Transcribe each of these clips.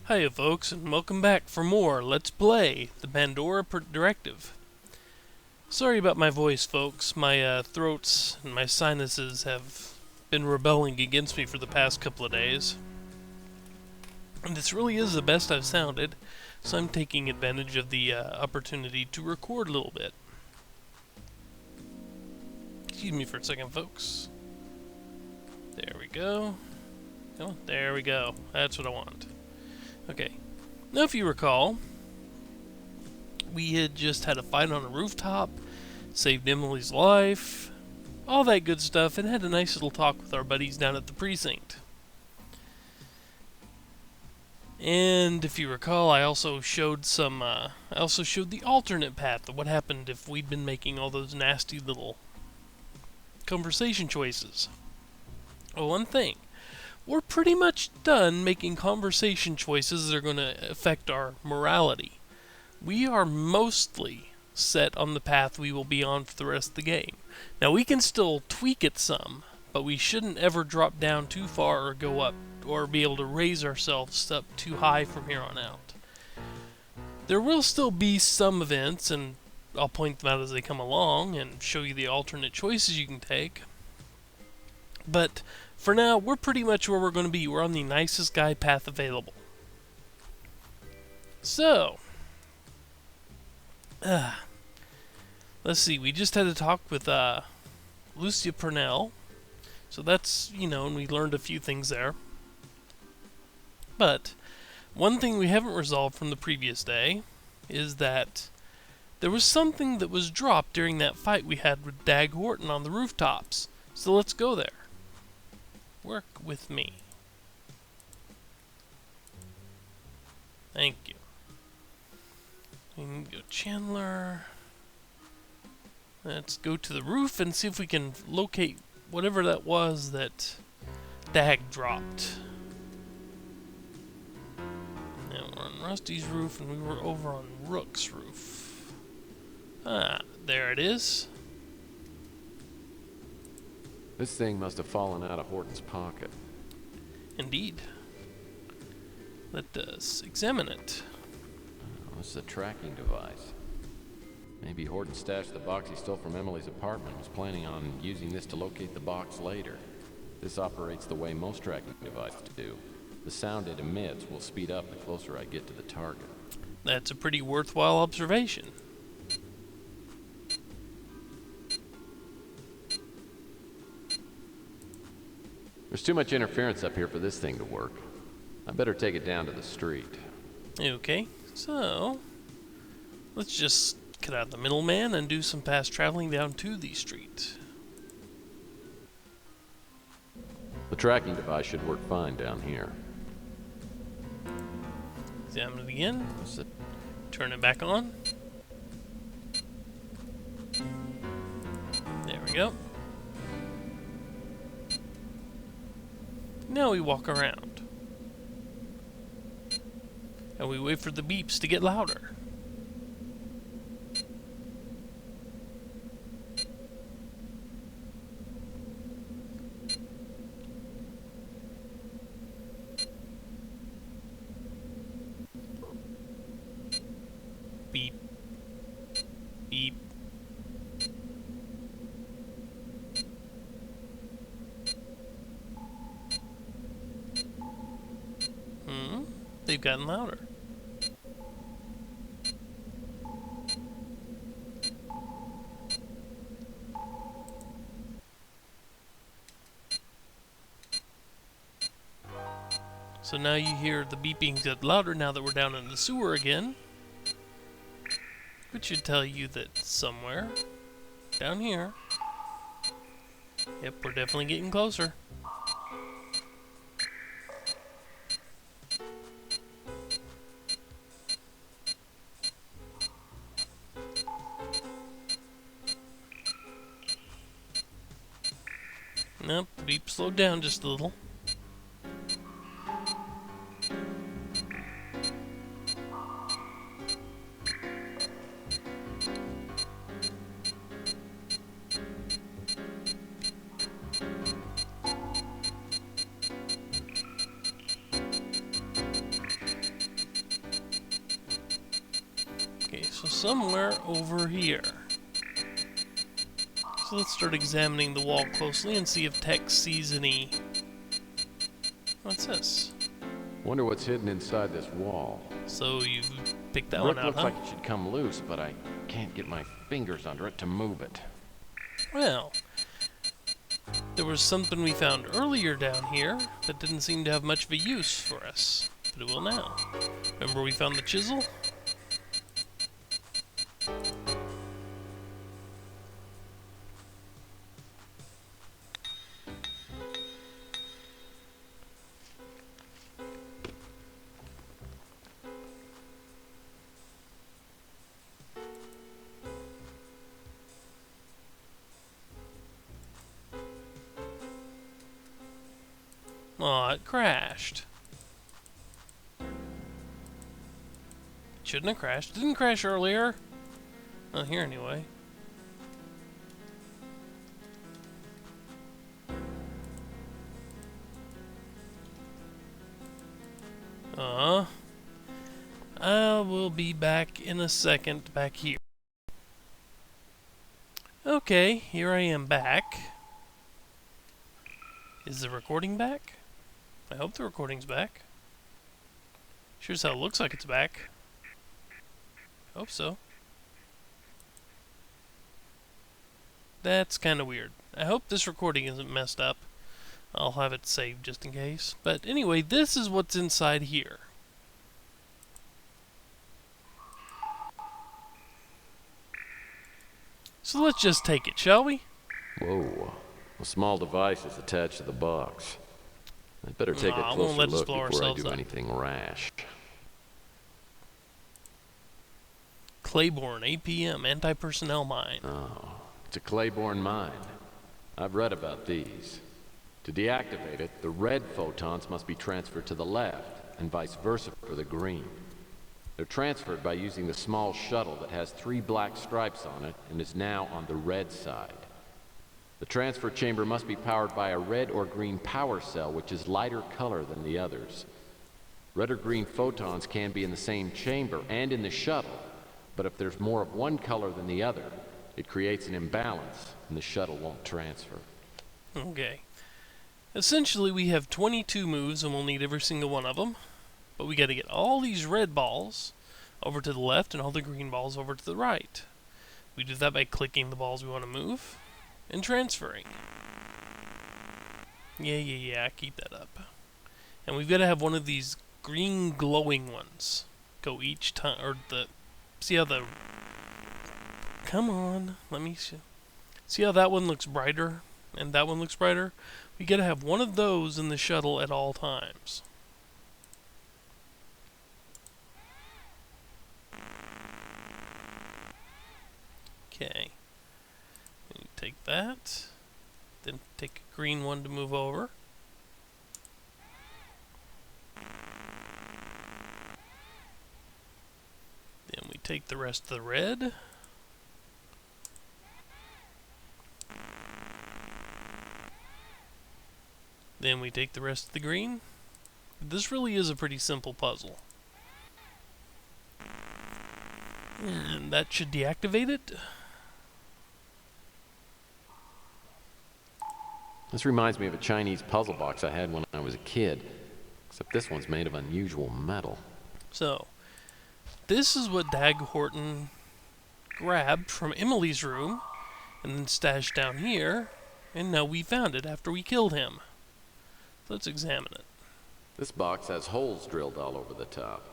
Hiya folks, and welcome back for more Let's Play the Pandora Directive. Sorry about my voice, folks. My throats and my sinuses have been rebelling against me for the past couple of days. And this really is the best I've sounded, so I'm taking advantage of the opportunity to record a little bit. Excuse me for a second, folks. There we go. Oh, there we go. That's what I want. Okay, now if you recall, we had just had a fight on a rooftop, saved Emily's life, all that good stuff, and had a nice little talk with our buddies down at the precinct. And if you recall, I also showed the alternate path of what happened if we'd been making all those nasty little conversation choices. Oh, one thing. We're pretty much done making conversation choices that are going to affect our morality. We are mostly set on the path we will be on for the rest of the game. Now, we can still tweak it some, but we shouldn't ever drop down too far or go up, or be able to raise ourselves up too high from here on out. There will still be some events, and I'll point them out as they come along, and show you the alternate choices you can take. But for now, we're pretty much where we're going to be. We're on the nicest guy path available. So, let's see. We just had a talk with Lucia Purnell. So that's, and we learned a few things there. But one thing we haven't resolved from the previous day is that there was something that was dropped during that fight we had with Dag Horton on the rooftops. So let's go there. Work with me. Thank you. We need to go Chandler. Let's go to the roof and see if we can locate whatever that was that Dag dropped. Now we're on Rusty's roof and we were over on Rook's roof. Ah, there it is. This thing must have fallen out of Horton's pocket. Indeed. Let us examine it. Oh, this is a tracking device. Maybe Horton stashed the box he stole from Emily's apartment and was planning on using this to locate the box later. This operates the way most tracking devices do. The sound it emits will speed up the closer I get to the target. That's a pretty worthwhile observation. There's too much interference up here for this thing to work. I better take it down to the street. Okay, so let's just cut out the middleman and do some fast traveling down to the street. The tracking device should work fine down here. Examine it again. Turn it back on. There we go. Now we walk around. And we wait for the beeps to get louder. Beep. Beep. They've gotten louder. So now you hear the beeping get louder now that we're down in the sewer again. Which should tell you that somewhere down here. Yep, we're definitely getting closer. Nope, the beep slowed down just a little. So somewhere over here. So let's start examining the wall closely and see if Tex sees any... What's this? Wonder what's hidden inside this wall. So you picked that Brick one out, looks huh? like it should come loose, but I can't get my fingers under it to move it. Well, there was something we found earlier down here that didn't seem to have much of a use for us, but it will now. Remember we found the chisel? Aw, it crashed. Shouldn't have crashed. Didn't crash earlier. Not here anyway. I will be back in a second back here. Okay, here I am back. Is the recording back? I hope the recording's back. Sure as hell looks like it's back. Hope so. That's kind of weird. I hope this recording isn't messed up. I'll have it saved just in case. But anyway, this is what's inside here. So let's just take it, shall we? Whoa. A small device is attached to the box. I'd better take a I won't closer let us look blow before I ourselves do up. anything rash. Claiborne, 8 p.m., anti-personnel mine. Oh, it's a Claiborne mine. I've read about these. To deactivate it, the red photons must be transferred to the left, and vice versa for the green. They're transferred by using the small shuttle that has 3 black stripes on it and is now on the red side. The transfer chamber must be powered by a red or green power cell, which is lighter color than the others. Red or green photons can be in the same chamber and in the shuttle, but if there's more of one color than the other, it creates an imbalance and the shuttle won't transfer. Okay. Essentially, we have 22 moves and we'll need every single one of them. But we gotta get all these red balls over to the left and all the green balls over to the right. We do that by clicking the balls we want to move and transferring. Yeah, keep that up. And we've got to have one of these green glowing ones go each time, or see how the, come on, let me see how that one looks brighter and that one looks brighter? We got to have one of those in the shuttle at all times. Okay. Take that. Then take a green one to move over. Then we take the rest of the red. Then we take the rest of the green. This really is a pretty simple puzzle. And that should deactivate it. This reminds me of a Chinese puzzle box I had when I was a kid, except this one's made of unusual metal. So, this is what Dag Horton grabbed from Emily's room and then stashed down here, and now we found it after we killed him. Let's examine it. This box has holes drilled all over the top.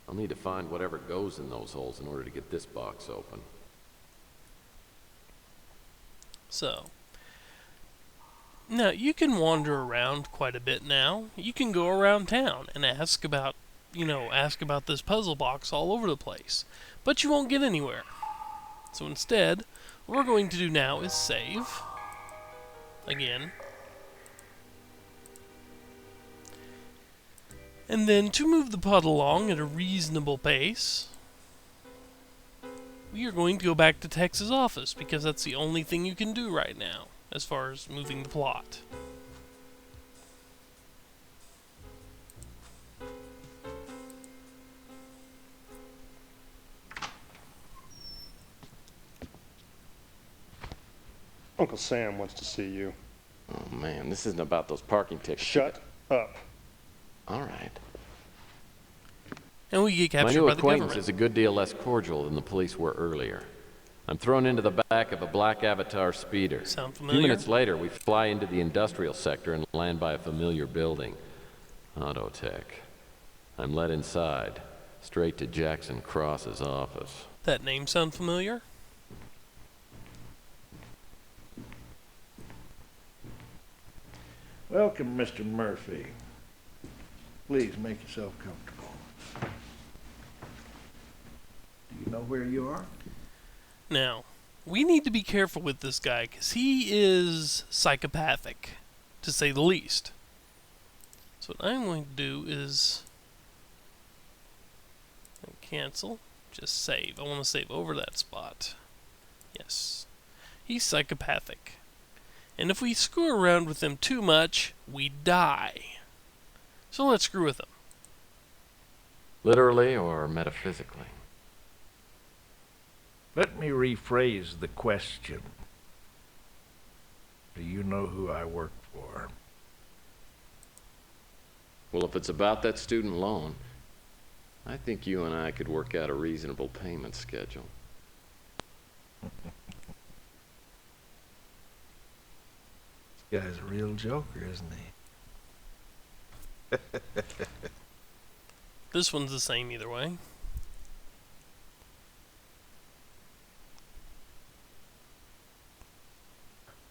I'll need to find whatever goes in those holes in order to get this box open. So, now you can wander around quite a bit now. You can go around town and ask about this puzzle box all over the place. But you won't get anywhere. So instead, what we're going to do now is save. Again. And then to move the pod along at a reasonable pace, we are going to go back to Tex's office, because that's the only thing you can do right now, as far as moving the plot. Uncle Sam wants to see you. Oh man, this isn't about those parking tickets. Shut up. All right. And we get My captured new by the acquaintance government. is a good deal less cordial than the police were earlier. I'm thrown into the back of a black Avatar speeder. Sound A few familiar? minutes later, we fly into the industrial sector and land by a familiar building. Autotech. I'm led inside, straight to Jackson Cross's office. That name sound familiar? Welcome, Mr. Murphy. Please make yourself comfortable. Do you know where you are? Now, we need to be careful with this guy, because he is psychopathic, to say the least. So what I'm going to do is cancel, just save. I want to save over that spot. Yes. He's psychopathic. And if we screw around with him too much, we die. So let's screw with him. Literally or metaphysically? Let me rephrase the question. Do you know who I work for? Well, if it's about that student loan, I think you and I could work out a reasonable payment schedule. This guy's a real joker, isn't he? This one's the same either way.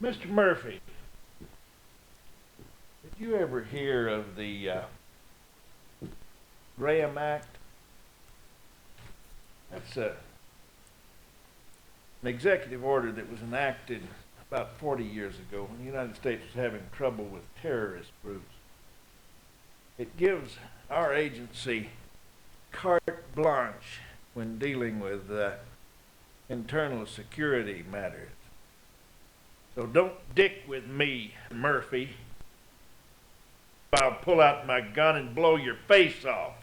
Mr. Murphy, did you ever hear of the Graham Act? That's an executive order that was enacted about 40 years ago when the United States was having trouble with terrorist groups. It gives our agency carte blanche when dealing with internal security matters. So don't dick with me, Murphy. I'll pull out my gun and blow your face off.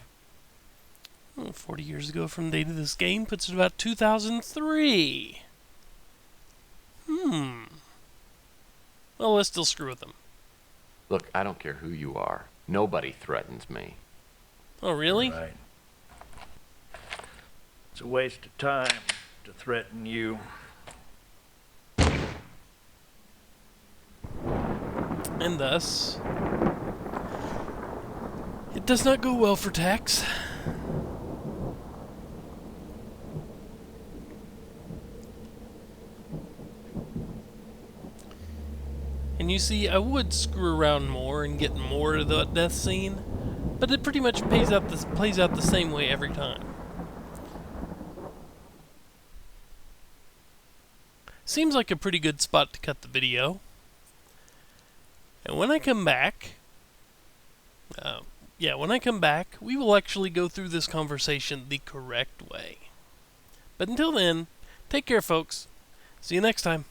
40 years ago from the date of this game puts it about 2003. Well, let's still screw with them. Look, I don't care who you are. Nobody threatens me. Oh, really? Right. It's a waste of time to threaten you. And thus, it does not go well for Tex. And you see, I would screw around more and get more of the death scene, but it pretty much plays out the same way every time. Seems like a pretty good spot to cut the video. And when I come back, we will actually go through this conversation the correct way. But until then, take care, folks. See you next time.